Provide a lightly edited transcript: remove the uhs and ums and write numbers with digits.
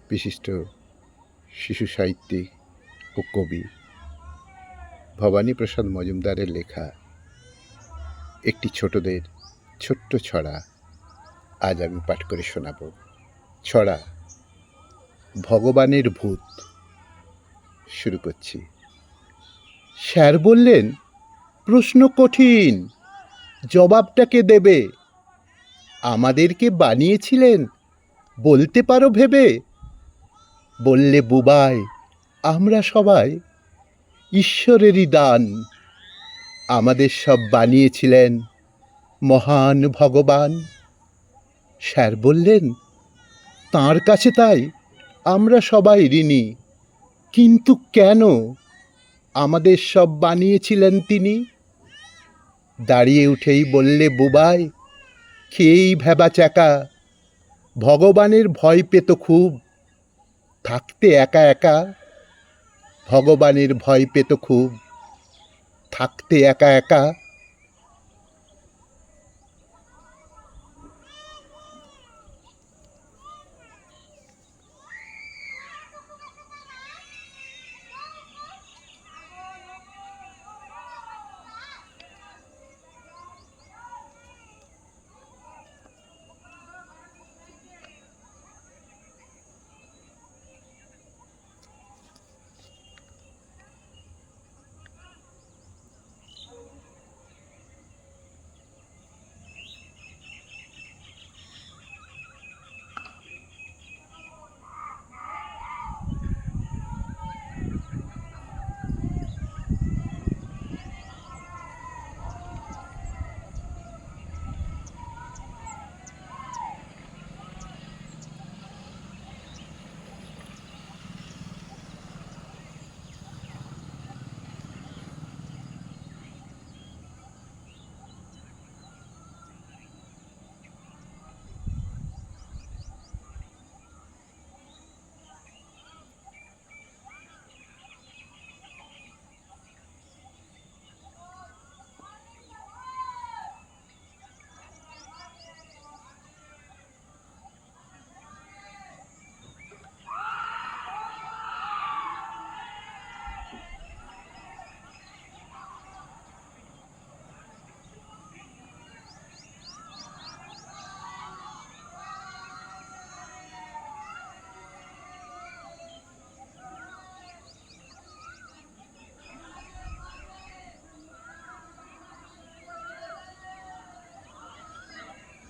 বিশিষ্ট শিশু সাহিত্যিক ও কবি ভবানীপ্রসাদ মজুমদারের লেখা একটি ছোটদের ছোট্ট ছড়া আজ আমি পাঠ করে শোনাব। ছড়া ভগবানের ভূত। শুরু করছি। স্যার বললেন, প্রশ্ন কঠিন, জবাবটাকে দেবে? আমাদেরকে বানিয়েছিলেন বলতে পারো ভেবে? বললে বুবাই, আমরা সবাই ঈশ্বরেরই দান। আমাদের সব বানিয়েছিলেন মহান ভগবান। স্যার বললেন, তাঁর কাছে তাই আমরা সবাই ঋণী। কিন্তু কেন আমাদের সব বানিয়েছিলেন তিনি? দাঁড়িয়ে উঠেই বললে বুবাই, খেয়েই ভেবা চ্যাকা, ভগবানের ভয় পেত খুব, থাকতে একা একা। ভগবানের ভয় পেত খুব, থাকতে একা একা।